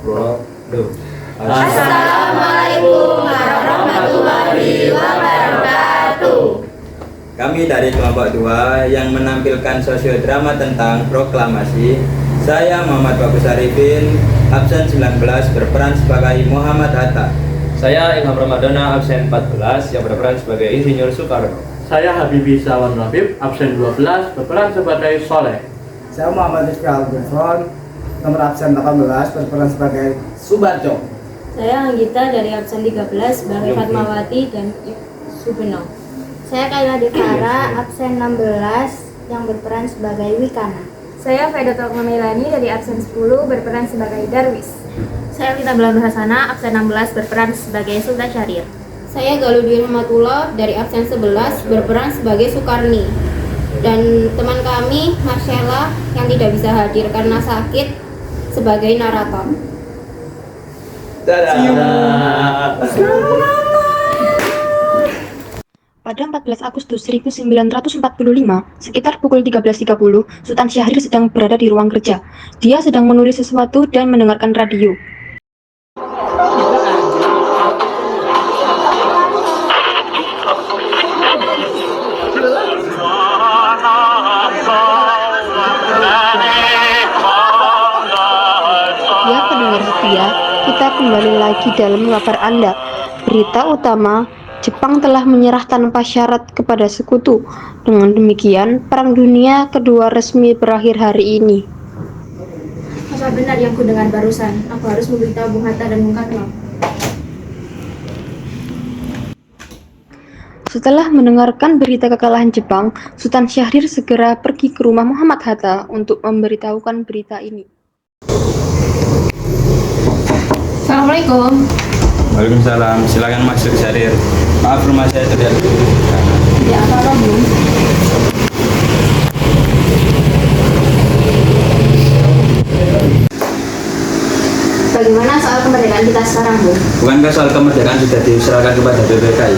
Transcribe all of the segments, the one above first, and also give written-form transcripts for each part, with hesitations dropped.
Waduh. Assalamualaikum warahmatullahi wabarakatuh. Kami dari kelompok 2 yang menampilkan sosiodrama tentang proklamasi. Saya Muhammad Bagus Arifin, absen 19 berperan sebagai Muhammad Hatta. Saya Ilham Ramadana, absen 14 yang berperan sebagai Insinyur Soekarno. Saya Habibi Sawan Rabib, absen 12 berperan sebagai Soleh. Saya Muhammad Rizky Al-Gufron, nomor absen 18 berperan sebagai Subarjo. Saya Anggita dari absen 13 sebagai Fatmawati dan Subeno. Saya Kaila Devara, absen 16 yang berperan sebagai Wikana. Saya Faidatul Melani dari absen 10 berperan sebagai Darwis. Saya Vita Belanda Hasana, absen 16 berperan sebagai Sultan Syahrir. Saya Galudin Matullah dari absen 11 berperan sebagai Sukarni. Dan teman kami Marcella yang tidak bisa hadir karena sakit sebagai narator. Pada 14 Agustus 1945, sekitar pukul 13.30, Sultan Syahrir sedang berada di ruang kerja. Dia sedang menulis sesuatu dan mendengarkan radio. Ya pendengar setia, kita kembali lagi dalam kabar Anda. Berita utama, Jepang telah menyerah tanpa syarat kepada sekutu. Dengan demikian, Perang Dunia Kedua resmi berakhir hari ini. Apa benar yang kudengar barusan? Aku harus memberitahu Bung Hatta dan Bung Karno. Setelah mendengarkan berita kekalahan Jepang, Sultan Syahrir segera pergi ke rumah Muhammad Hatta untuk memberitahukan berita ini. Assalamualaikum. Waalaikumsalam. Silakan masuk Syahrir. Maaf rumah saya terlihat Ya, apa Bu? Bagaimana soal kemerdekaan kita sekarang, Bu? Bukankah soal kemerdekaan sudah diserahkan kepada PPKI?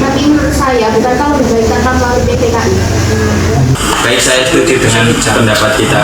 Tapi menurut saya, bukankah lebih baik tanpa melalui PPKI? Baik, saya setuju dengan pendapat kita.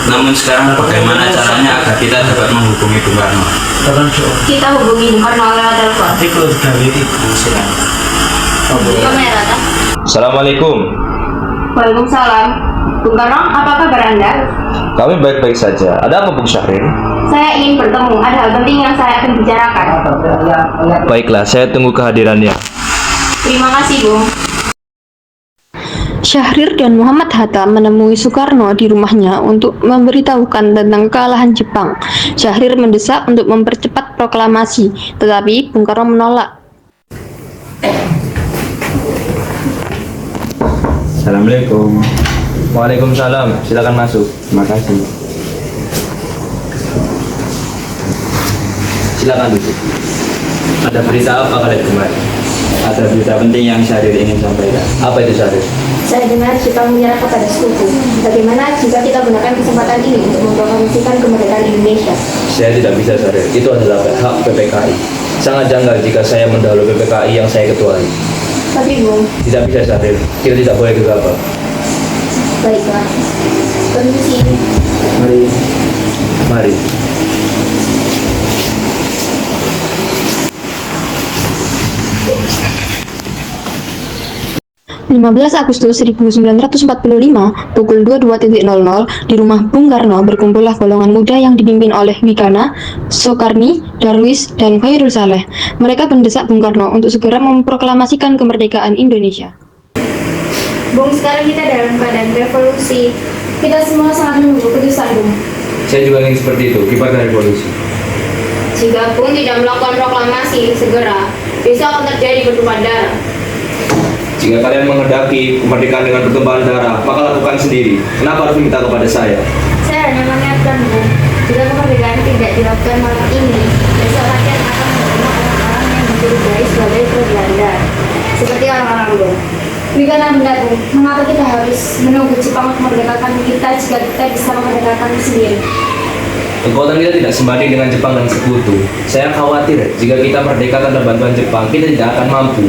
Namun sekarang bagaimana caranya agar kita dapat menghubungi Bung Karno? Kita hubungi Bung Karno lewat telepon. Assalamualaikum. Waalaikumsalam. Bung Karno, apa kabar Anda? Kami baik-baik saja. Ada apa Bung Syahrir? Saya ingin bertemu. Ada hal penting yang saya akan bicarakan. Baiklah, saya tunggu kehadirannya. Terima kasih, Bung. Syahrir dan Muhammad Hatta menemui Soekarno di rumahnya untuk memberitahukan tentang kekalahan Jepang. Syahrir mendesak untuk mempercepat proklamasi, tetapi Bung Karno menolak. Assalamualaikum. Waalaikumsalam. Silakan masuk. Terima kasih. Silakan duduk. Ada berita apa kalian kemarin? Ada berita penting yang Syahrir ingin sampaikan. Apa itu Syahrir? Saya dengar Jepang menyerah kepada sekutu. Bagaimana jika kita gunakan kesempatan ini untuk mempromosikan kemerdekaan Indonesia? Saya tidak bisa Syahrir. Itu adalah hak PPKI. Sangat janggal jika saya mendahului PPKI yang saya ketuai. Tapi Bung, Tidak bisa Syahrir. Kita tidak boleh gegabah. baiklah. Permisi. Mari. Mari. 15 Agustus 1945, pukul 22.00, di rumah Bung Karno berkumpullah golongan muda yang dipimpin oleh Wikana, Soekarni, Darwis, dan Khairul Saleh. Mereka mendesak Bung Karno untuk segera memproklamasikan kemerdekaan Indonesia. Bung, sekarang kita dalam keadaan revolusi. Kita semua sangat menunggu keputusan, Bung. Saya juga ingin seperti itu. Kibarkan revolusi. Jika Bung tidak melakukan proklamasi segera, besok akan terjadi pertumpahan darah. Jika kalian menghendaki kemerdekaan dengan pertumpahan darah, maka lakukan sendiri. Kenapa harus minta kepada saya? Saya hanya mengingatkan, Bung, jika kemerdekaan tidak dilakukan malam ini, besok rakyat akan menerima orang-orang yang dicurigai sebagai pro-Belanda, seperti orang-orang Bung. Wikana benar, Bung. Mengapa kita harus menunggu Jepang memerdekakan kita jika kita bisa memerdekakan sendiri? Kekuatan kita tidak sebanding dengan Jepang dan sekutu. Saya khawatir jika kita merdeka tanpa bantuan Jepang, kita tidak akan mampu.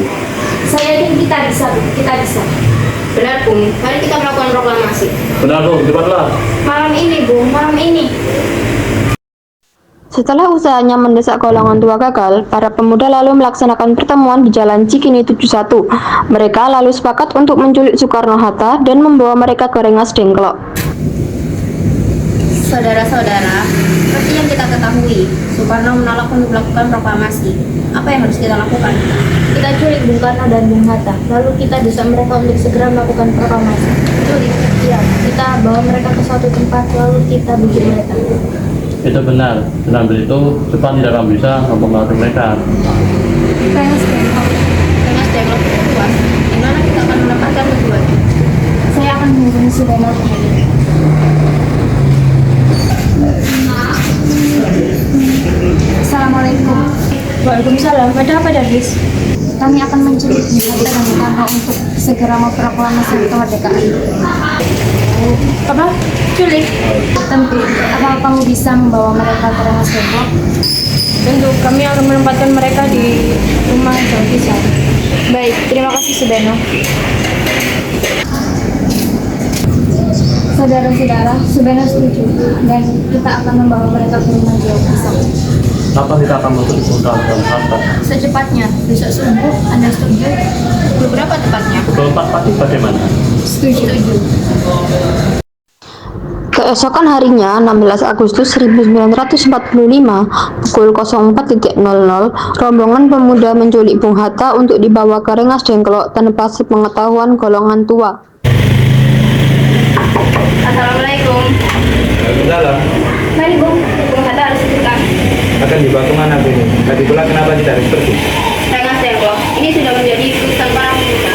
Saya yakin kita bisa, Bung. Kita bisa. Benar, Bung. Mari kita melakukan proklamasi. Benar, Bung. Cepatlah. Malam ini, Bung. Malam ini. Setelah usahanya mendesak golongan tua gagal, para pemuda lalu melaksanakan pertemuan di Jalan Cikini 71. Mereka lalu sepakat untuk menculik Soekarno-Hatta dan membawa mereka ke Rengas Dengklok. Saudara-saudara, seperti yang kita ketahui, Soekarno menolak untuk melakukan proklamasi. Apa yang harus kita lakukan? Kita culik Bung Karno dan Bung Hatta, lalu kita desak mereka untuk segera melakukan proklamasi. Culik. Iya, kita bawa mereka ke suatu tempat, lalu kita bujuk mereka. Itu benar. Dengan begitu, Jepang tidak akan bisa mempengaruhi mereka. Rengas Dengklok itu luas. Di mana kita akan menempatkan tujuannya? Saya akan menghubungi Subeno. Assalamualaikum. Waalaikumsalam. Ada apa, Darwis? Kami akan menculik Bung Hatta dan Bung Karno untuk segera memproklamasi kemerdekaan. Apa? Culik? Tentu, apa kamu bisa membawa mereka ke Rengas Dengklok? Tentu, kami akan menempatkan mereka di rumah Jauh Pisau. Baik, terima kasih Subeno. Saudara-saudara, Subeno setuju dan kita akan membawa mereka ke rumah Jauh Pisau. Kapan kita akan menculik Bung Karno dan Hatta? Secepatnya, besok subuh. Anda setuju? Beberapa tepatnya. Keempat pasti bagaimana? Setuju. Keesokan harinya, 16 Agustus 1945, pukul 04.00, rombongan pemuda menculik Bung Hatta untuk dibawa ke Rengas Dengklok tanpa sepengetahuan golongan tua. Assalamualaikum. Waalaikumsalam. Mari Bung Hatta harus ditekan. Akan dibawa kemana Bu? Lagi pula kenapa tidak harus pergi? Rengas Dengklok. Ini sudah menjadi keputusan para pemuda.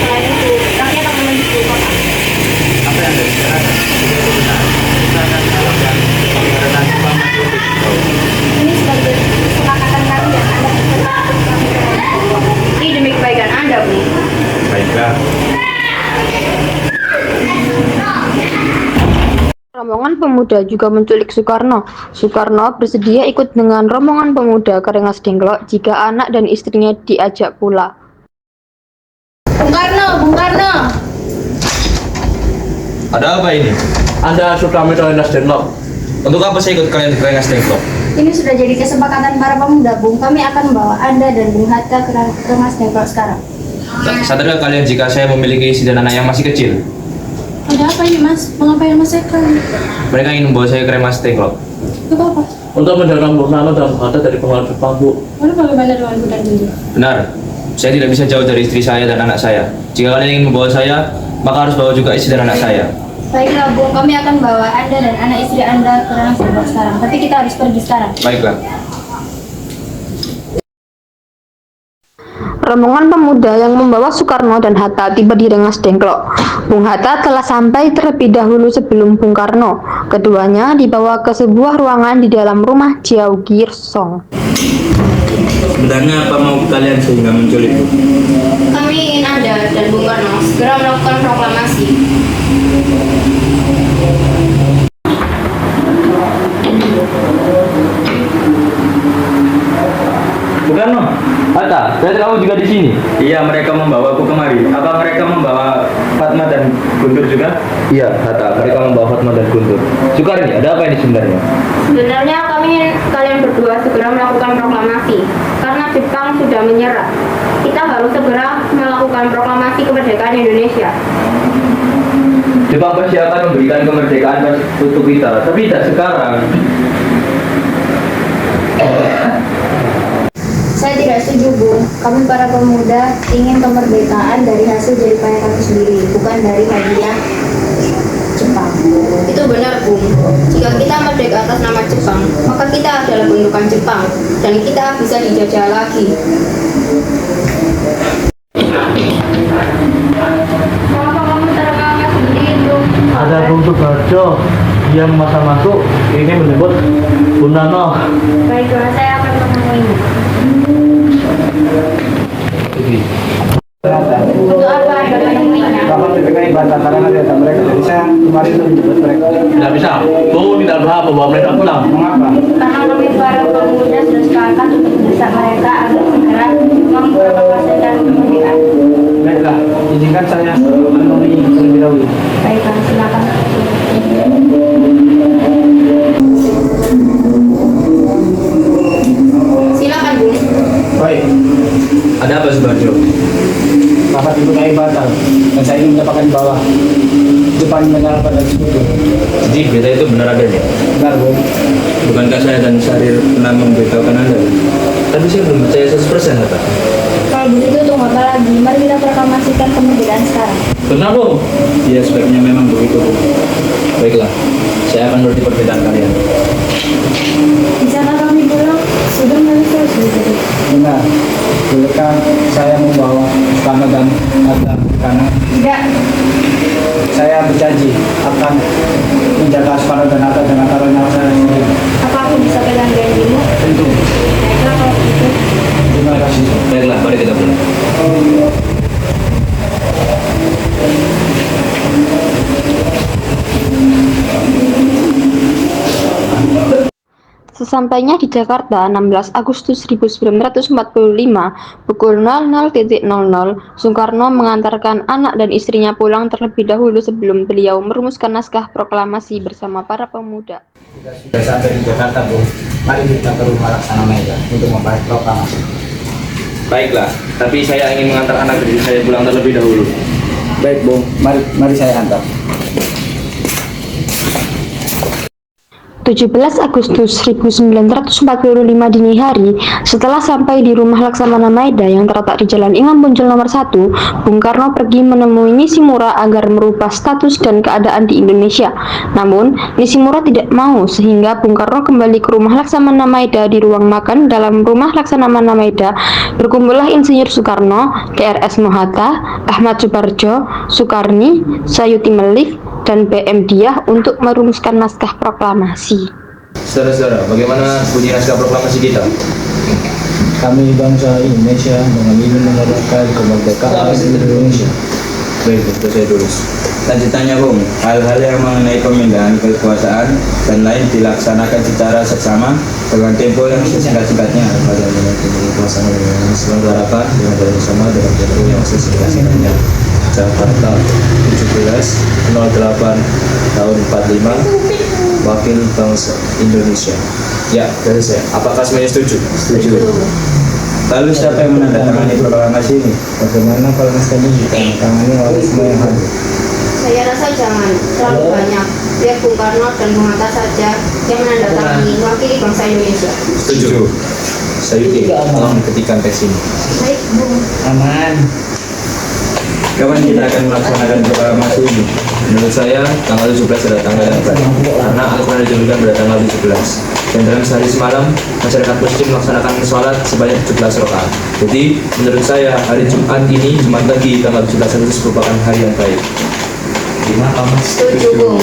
Selain itu, rakyat akan menuju kota. Apa yang Anda bicarakan? Tidak itu benar. Kita akan melakukan karena Jepang menculik. Ini sebagai kesepakatan kami dan Anda bersepakat untuk kami berlaku. Ini demi kebaikan Anda, Bu. Baiklah. Rombongan pemuda juga menculik Soekarno. Soekarno bersedia ikut dengan rombongan pemuda ke Rengas Dengklok jika anak dan istrinya diajak pula. Bung Karno! Ada apa ini? Anda sudah minta Rengas Dengklok. Untuk apa saya ikut kalian ke Rengas Dengklok? Ini sudah jadi kesepakatan para pemuda, Bung. Kami akan membawa Anda dan Bung Hatta ke Rengas Dengklok sekarang. Sadarkah kalian jika saya memiliki istri dan anak yang masih kecil? Ada apa ini, Mas? Mengapa yang Mas Eka? Mereka ingin membawa saya ke Rengas Dengklok. Itu apa? Untuk menjaga Bung Karno dan Bung Hatta dari pengaruh Jepang, Bu. Lalu bagaimana dengan Bu dan Guntur? Benar, saya tidak bisa jauh dari istri saya dan anak saya. Jika kalian ingin membawa saya, maka harus bawa juga istri dan anak saya. Baiklah, Bung. Kami akan bawa Anda dan anak istri Anda ke Rengas Dengklok sekarang. Tapi kita harus pergi sekarang. Baiklah. Rombongan pemuda yang membawa Soekarno dan Hatta tiba di Rengas Dengklok. Bung Hatta telah sampai terlebih dahulu sebelum Bung Karno. Keduanya dibawa ke sebuah ruangan di dalam rumah Jiao Girsong. Sebenarnya apa mau kalian sehingga menculik? Kami ingin Anda dan Bung Karno segera melakukan proklamasi. Soekarno, Hatta, saya kamu juga di sini. Iya, mereka membawa aku kemari. Apa mereka membawa Fatma dan Guntur juga? Iya, Hatta, mereka membawa Fatma dan Guntur. Soekarno, ada apa ini sebenarnya? Sebenarnya kami ingin kalian berdua segera melakukan proklamasi karena Jepang sudah menyerah. Kita harus segera melakukan proklamasi kemerdekaan Indonesia. Jepang pasti akan memberikan kemerdekaan untuk kita, tapi tidak sekarang. Saya tidak setuju, Bung. Kami para pemuda ingin kemerdekaan dari hasil jerih payah kami sendiri, bukan dari hadiah Jepang. Itu benar, Bung. Jika kita merdeka atas nama Jepang, maka kita adalah bentukan Jepang dan kita bisa dijajah lagi. Kenapa kamu terangkat sendiri, Bung? Ada Bung Subarjo yang masa masuk ingin menyebut Bung Karno. Baiklah, saya akan menemuinya. Untuk apa Anda menemuinya? Kapan PPKI bantah karena ada data mereka. Jadi saya kemarin itu menjemput mereka. Tidak bisa. Bung tidak berhak membawa mereka pulang. Mengapa? Karena kami para pemuda sudah sepakat untuk mendesak mereka agar segera memproklamasikan kemerdekaan. Baiklah, izinkan saya menemui terlebih dahulu. Baiklah, silakan. Ada apa Subarjo? Rapat ibu kami batal dan saya ingin mendapatkan di bawah Jepang menyalahkan dan sekutu. Jadi berita itu benar adanya? Benar, Bung. Bukankah saya dan Syahrir pernah memberitahukan Anda? Tapi saya belum percaya 100% Pak. Kalau begitu tunggu apa lagi? Mari kita proklamasikan kemerdekaan sekarang. Benar Bung? Ya sebaiknya memang begitu, Bu. Baiklah, saya akan menuruti perbedaan kalian. Bisakah kami pulang? Sudah selesai. Benar. Bolehkah saya membawa Soekarno dan Hatta karena Tidak. saya berjanji akan menjaga Soekarno dan Hatta dengan taruh nyawa saya sendiri. Apa aku bisa pegang janjimu? Tentu. Baiklah kalau begitu. Terima kasih. Baiklah, mari kita pulang. Sesampainya di Jakarta 16 Agustus 1945 pukul 00.00, Soekarno mengantarkan anak dan istrinya pulang terlebih dahulu sebelum beliau merumuskan naskah proklamasi bersama para pemuda. Sudah sampai di Jakarta, Bu. Mari kita ke rumah Laksana Mega untuk membahas proklamasi. Baiklah, tapi saya ingin mengantar anak dan istri saya pulang terlebih dahulu. Baik, Bung. Mari saya antar. 17 Agustus 1945 dini hari, setelah sampai di rumah Laksamana Maeda yang terletak di Jalan Imam Bonjol nomor 1, Bung Karno pergi menemui Nishimura agar merubah status dan keadaan di Indonesia. Namun, Nishimura tidak mau sehingga Bung Karno kembali ke rumah Laksamana Maeda. Di ruang makan dalam rumah Laksamana Maeda, berkumpullah Insinyur Soekarno, DRS Mohatta, Ahmad Subarjo, Sukarni, Sayuti Melik, dan BM Diah untuk merumuskan naskah proklamasi. Saudara-saudara, bagaimana bunyi naskah proklamasi kita? Kami bangsa Indonesia dengan ingin menyatakan kemerdekaan Indonesia. Baik, itu saya tulis. Lanjutannya, Bung, hal-hal yang mengenai pemindahan kekuasaan dan lain dilaksanakan secara seksama dengan tempo yang sesingkat-singkatnya. Pada kekuasaan yang diselenggarakan dengan bersama dengan tempo yang sesingkat-singkatnya. Jakarta 17/08 tahun 45, Wakil Bangsa Indonesia. Ya, dari saya. Apakah semuanya setuju? Setuju. Lalu siapa yang menandatangani proklamasi ini? Bagaimana kalau naskahnya ditandatangani oleh semua yang hadir? Saya rasa jangan terlalu banyak. Biar Bung Karno dan Bung Hatta saja yang menandatangani mewakili bangsa Indonesia. Setuju. Sayuti, tolong ketikkan teks ini. Baik, Bung. Aman. Kapan kita akan melaksanakan proklamasi ini? Menurut saya, tanggal 17 adalah tanggal yang tepat, karena aku pernah dijadikan pada tanggal 17. Dan dalam sehari semalam, masyarakat muslim melaksanakan sholat sebanyak 17 rakaat. Jadi, menurut saya, hari Jumat ini, Jumat pagi, tanggal 17 Agustus merupakan hari yang baik. Setuju, Bung.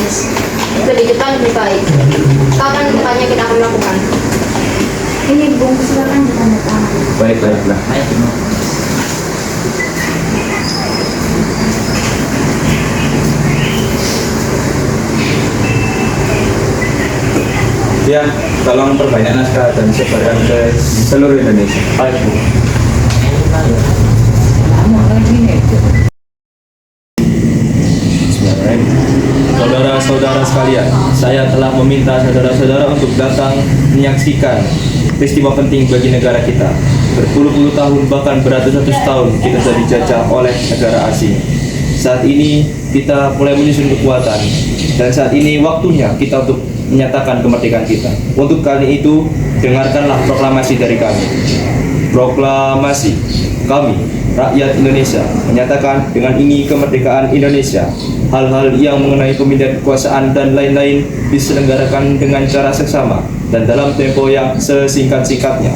Lebih cepat lebih baik. Kapan tepatnya kita akan melakukan? Ini Bung, silakan ditandatangani. Baiklah. Ya, tolong perbanyak naskah dan sebarkan ke seluruh Indonesia. Baik, Bu. Saudara-saudara sekalian, saya telah meminta saudara-saudara untuk datang menyaksikan peristiwa penting bagi negara kita. Berpuluh-puluh tahun, bahkan beratus-ratus tahun kita sudah dijajah oleh negara asing. Saat ini kita mulai menyusun kekuatan, dan saat ini waktunya kita untuk menyatakan kemerdekaan kita. Untuk kali itu, dengarkanlah proklamasi dari kami. Proklamasi kami, rakyat Indonesia, menyatakan dengan ini kemerdekaan Indonesia. Hal-hal yang mengenai pemindahan kekuasaan dan lain-lain diselenggarakan dengan cara seksama dan dalam tempo yang sesingkat-singkatnya.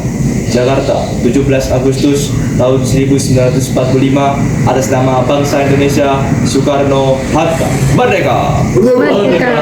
Jakarta, 17 Agustus tahun 1945, atas nama bangsa Indonesia, Soekarno Hatta. Merdeka! Merdeka!